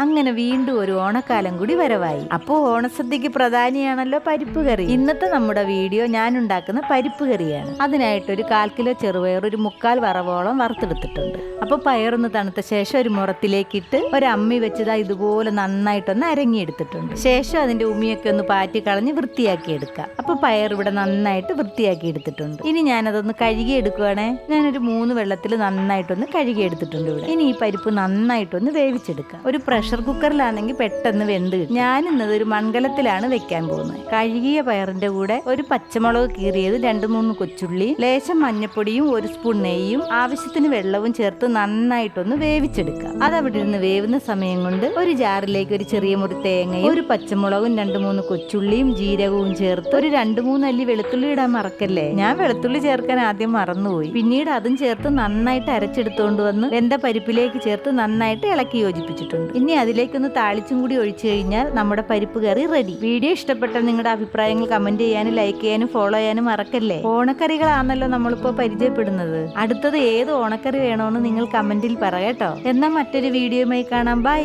അങ്ങനെ വീണ്ടും ഒരു ഓണക്കാലം കൂടി വരവായി. അപ്പോൾ ഓണസദ്യക്ക് പ്രധാനിയാണല്ലോ പരിപ്പ് കറി. ഇന്നത്തെ നമ്മുടെ വീഡിയോ ഞാൻ ഉണ്ടാക്കുന്ന പരിപ്പ് കറിയാണ്. അതിനായിട്ടൊരു 1/4 കിലോ ചെറുപയർ ഒരു 3/4 വറവോളം വറുത്തെടുത്തിട്ടുണ്ട്. അപ്പോൾ പയറൊന്ന് തണുത്ത ശേഷം ഒരു മുറത്തിലേക്കിട്ട് ഒരു അമ്മി വെച്ചതാ ഇതുപോലെ നന്നായിട്ടൊന്ന് അരങ്ങിയെടുത്തിട്ടുണ്ട്. ശേഷം അതിന്റെ ഉമിയൊക്കെ ഒന്ന് പാറ്റി കളഞ്ഞ് വൃത്തിയാക്കി എടുക്കാം. അപ്പൊ പയർ ഇവിടെ നന്നായിട്ട് വൃത്തിയാക്കി എടുത്തിട്ടുണ്ട്. ഇനി ഞാനതൊന്ന് കഴുകി എടുക്കുവാണേ. ഞാനൊരു 3 വെള്ളത്തിൽ നന്നായിട്ടൊന്ന് കഴുകി എടുത്തിട്ടുണ്ട് ഇവിടെ. ഇനി ഈ പരിപ്പ് നന്നായിട്ടൊന്ന് വേവിച്ചെടുക്കാം. ഒരു പ്രഷർ കുക്കറിലാണെങ്കിൽ പെട്ടെന്ന് വെന്ത് കിട്ടും. ഞാൻ ഇന്നത് ഒരു മൺകലത്തിലാണ് വെക്കാൻ പോകുന്നത്. കഴുകിയ പയറിന്റെ കൂടെ ഒരു പച്ചമുളക് കീറിയത്, 2-3 കൊച്ചുള്ളി, ലേശം മഞ്ഞപ്പൊടിയും 1 സ്പൂൺ നെയ്യും ആവശ്യത്തിന് വെള്ളവും ചേർത്ത് നന്നായിട്ടൊന്ന് വേവിച്ചെടുക്കാം. അതവിടെ ഇരുന്ന് വേവുന്ന സമയം കൊണ്ട് ഒരു ജാറിലേക്ക് ഒരു ചെറിയ മുറി തേങ്ങയും ഒരു പച്ചമുളകും 2-3 കൊച്ചുള്ളിയും ജീരകവും ചേർത്ത് ഒരു 2-3 അല്ലി വെളുത്തുള്ളി ഇടാൻ മറക്കല്ലേ. ഞാൻ വെളുത്തുള്ളി ചേർക്കാൻ ആദ്യം മറന്നുപോയി. പിന്നീട് അതും ചേർത്ത് നന്നായിട്ട് അരച്ചെടുത്തോണ്ട് വന്ന് വെന്ത പരിപ്പിലേക്ക് ചേർത്ത് നന്നായിട്ട് ഇളക്കി യോജിപ്പിച്ചിട്ടുണ്ട്. ഇനി അതിലേക്കൊന്ന് താളിച്ചും കൂടി ഒഴിച്ചു കഴിഞ്ഞാൽ നമ്മുടെ പരിപ്പ് കറി റെഡി. വീഡിയോ ഇഷ്ടപ്പെട്ട നിങ്ങളുടെ അഭിപ്രായങ്ങൾ കമന്റ് ചെയ്യാനും ലൈക്ക് ചെയ്യാനും ഫോളോ ചെയ്യാനും മറക്കല്ലേ. ഓണക്കറികളാണല്ലോ നമ്മളിപ്പോ പരിചയപ്പെടുന്നത്. അടുത്തത് ഏത് ഓണക്കറി വേണോന്ന് നിങ്ങൾ കമന്റിൽ പറ കേട്ടോ. എന്നാൽ മറ്റൊരു വീഡിയോയുമായി കാണാം. ബൈ.